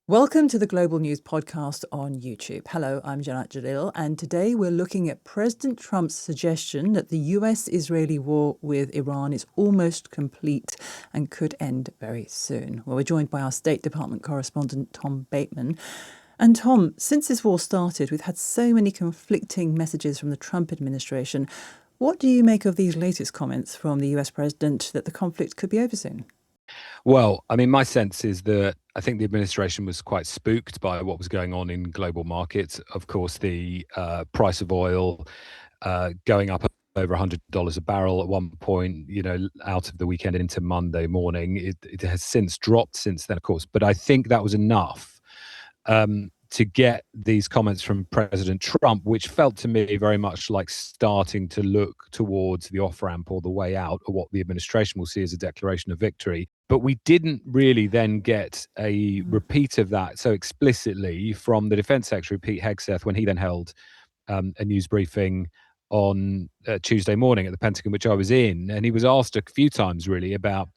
Welcome to the Global News Podcast on YouTube. Hello, I'm Janat Jalil, and today we're looking at President Trump's suggestion that the US-Israeli war with Iran is almost complete and could end very soon. Well, we're joined by our State Department correspondent, Tom Bateman. And Tom, since this war started, we've had so many conflicting messages from the Trump administration. What do you make of these latest comments from the US president that the conflict could be over soon? Well, I mean, my sense is that I think the administration was quite spooked by what was going on in global markets. Of course, the price of oil going up over $100 a barrel at one point, out of the weekend and into Monday morning. It has since dropped since then, of course. But I think that was enough to get these comments from President Trump, which felt to me very much like starting to look towards the off-ramp or the way out, or what the administration will see as a declaration of victory. But we didn't really then get a repeat of that so explicitly from the Defense Secretary, Pete Hegseth, when he then held a news briefing on Tuesday morning at the Pentagon, which I was in. And he was asked a few times really about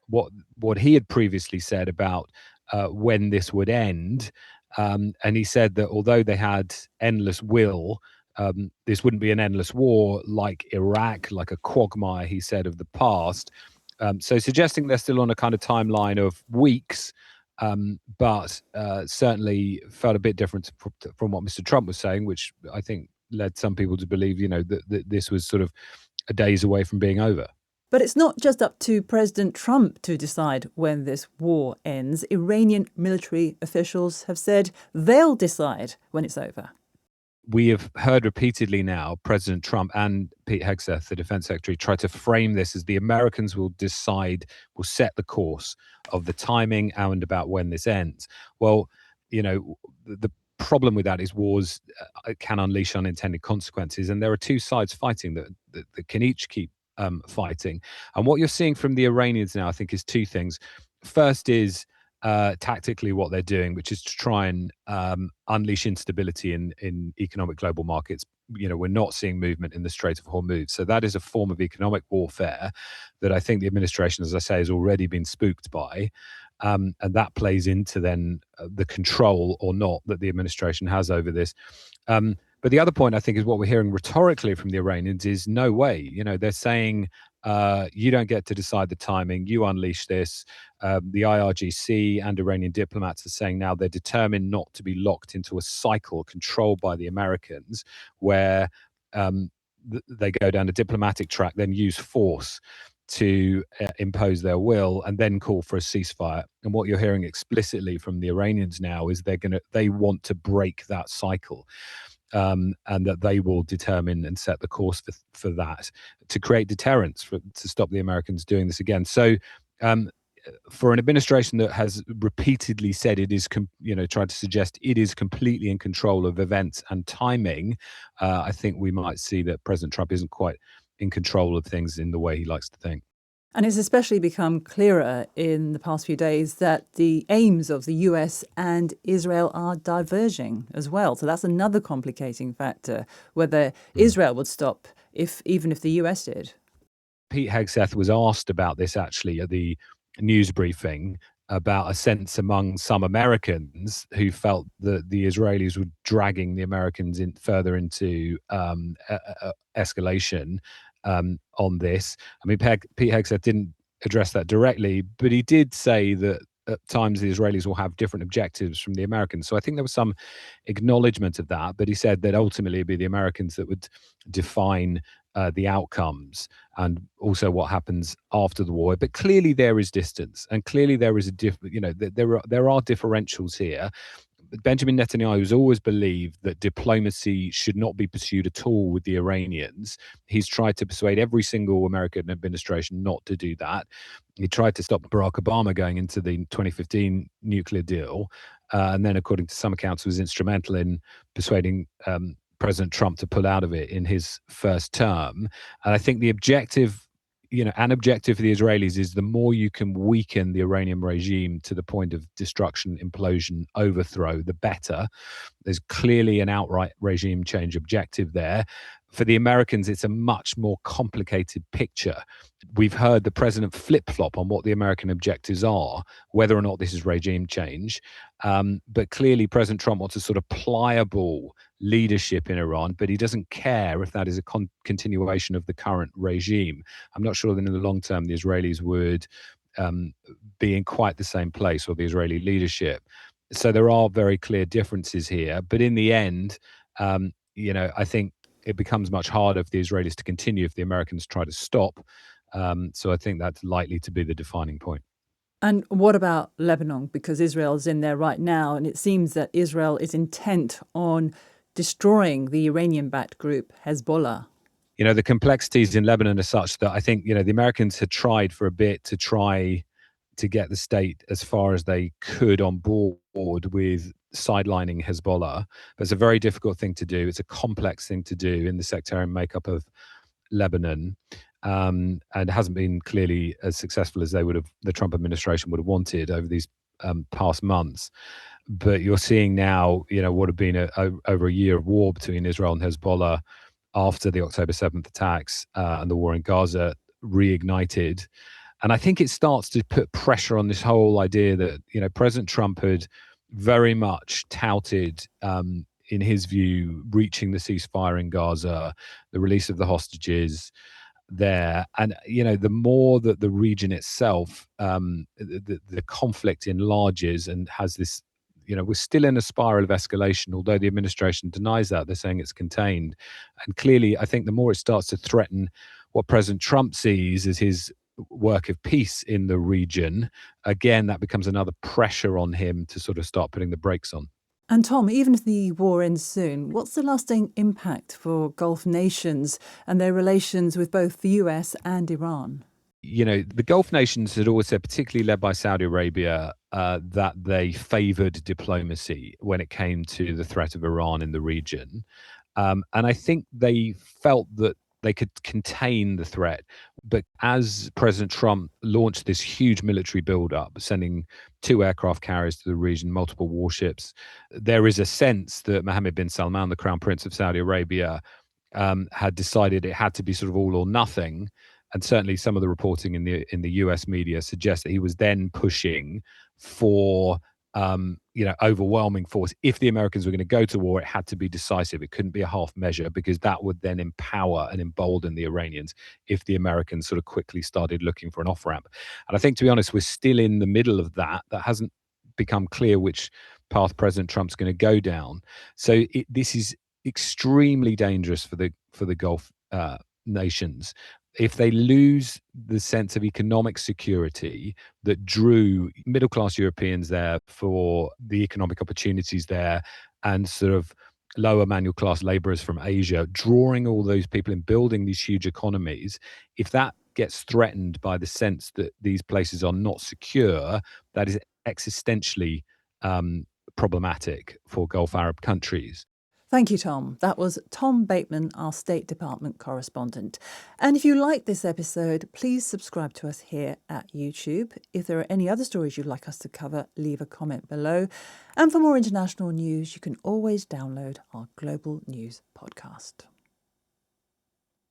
what he had previously said about when this would end. And he said that although they had endless will, this wouldn't be an endless war like Iraq, like a quagmire, he said, of the past. So suggesting they're still on a kind of timeline of weeks, but certainly felt a bit different from what Mr. Trump was saying, which I think led some people to believe, that this was sort of a days away from being over. But it's not just up to President Trump to decide when this war ends. Iranian military officials have said they'll decide when it's over. We have heard repeatedly now President Trump and Pete Hegseth, the defense secretary, try to frame this as the Americans will set the course of the timing and about when this ends. Well, the problem with that is wars can unleash unintended consequences, and there are two sides fighting that can each keep fighting. And what you're seeing from the Iranians now, I think, is two things. First is tactically what they're doing, which is to try and unleash instability in economic global markets. We're not seeing movement in the Strait of Hormuz. So that is a form of economic warfare that I think the administration, as I say, has already been spooked by. And that plays into then the control or not that the administration has over this. But the other point, I think, is what we're hearing rhetorically from the Iranians is no way. They're saying, you don't get to decide the timing. You unleash this. The IRGC and Iranian diplomats are saying now they're determined not to be locked into a cycle controlled by the Americans where they go down a diplomatic track, then use force to impose their will and then call for a ceasefire. And what you're hearing explicitly from the Iranians now is they want to break that cycle. And that they will determine and set the course for that to create deterrence to stop the Americans doing this again. So for an administration that has repeatedly said it is, tried to suggest it is completely in control of events and timing, I think we might see that President Trump isn't quite in control of things in the way he likes to think. And it's especially become clearer in the past few days that the aims of the US and Israel are diverging as well. So that's another complicating factor, whether Israel would stop even if the US did. Pete Hegseth was asked about this actually at the news briefing, about a sense among some Americans who felt that the Israelis were dragging the Americans further into escalation on this. I mean, Pete Hegseth didn't address that directly, but he did say that at times the Israelis will have different objectives from the Americans. So I think there was some acknowledgement of that, but he said that ultimately it'd be the Americans that would define the outcomes and also what happens after the war. But clearly there is distance, and clearly there is there are differentials here. Benjamin Netanyahu has always believed that diplomacy should not be pursued at all with the Iranians. He's tried to persuade every single American administration not to do that. He tried to stop Barack Obama going into the 2015 nuclear deal. And then, according to some accounts, was instrumental in persuading President Trump to pull out of it in his first term. And I think the objective, an objective for the Israelis is the more you can weaken the Iranian regime to the point of destruction, implosion, overthrow, the better. There's clearly an outright regime change objective there. For the Americans, it's a much more complicated picture. We've heard the president flip-flop on what the American objectives are, whether or not this is regime change. But clearly, President Trump wants a sort of pliable leadership in Iran, but he doesn't care if that is a continuation of the current regime. I'm not sure that in the long term the Israelis would be in quite the same place, or the Israeli leadership. So there are very clear differences here. But in the end, I think it becomes much harder for the Israelis to continue if the Americans try to stop. So I think that's likely to be the defining point. And what about Lebanon? Because Israel's in there right now, and it seems that Israel is intent on destroying the Iranian-backed group Hezbollah. The complexities in Lebanon are such that I think, the Americans had tried for a bit to try to get the state as far as they could on board with sidelining Hezbollah. But it's a very difficult thing to do. It's a complex thing to do in the sectarian makeup of Lebanon, and hasn't been clearly as successful as the Trump administration would have wanted over these past months. But you're seeing now, what have been over a year of war between Israel and Hezbollah after the October 7th attacks and the war in Gaza reignited. And I think it starts to put pressure on this whole idea that, President Trump had very much touted, in his view, reaching the ceasefire in Gaza, the release of the hostages there. And, the more that the region itself, the conflict enlarges and has this, we're still in a spiral of escalation, although the administration denies that. They're saying it's contained. And clearly, I think the more it starts to threaten what President Trump sees as his work of peace in the region, again, that becomes another pressure on him to sort of start putting the brakes on. And Tom, even if the war ends soon, what's the lasting impact for Gulf nations and their relations with both the US and Iran? The Gulf nations had always said, particularly led by Saudi Arabia, that they favored diplomacy when it came to the threat of Iran in the region. And I think they felt that they could contain the threat. But as President Trump launched this huge military buildup, sending 2 aircraft carriers to the region, multiple warships, there is a sense that Mohammed bin Salman, the Crown Prince of Saudi Arabia, had decided it had to be sort of all or nothing. And certainly some of the reporting in the US media suggests that he was then pushing for overwhelming force. If the Americans were going to go to war, it had to be decisive. It couldn't be a half measure, because that would then empower and embolden the Iranians if the Americans sort of quickly started looking for an off-ramp. And I think, to be honest, we're still in the middle of that. That hasn't become clear which path President Trump's going to go down. So this is extremely dangerous for the Gulf nations. If they lose the sense of economic security that drew middle-class Europeans there for the economic opportunities there, and sort of lower manual class laborers from Asia, drawing all those people and building these huge economies, if that gets threatened by the sense that these places are not secure, that is existentially problematic for Gulf Arab countries. Thank you, Tom. That was Tom Bateman, our State Department correspondent. And if you like this episode, please subscribe to us here at YouTube. If there are any other stories you'd like us to cover, leave a comment below. And for more international news, you can always download our Global News podcast.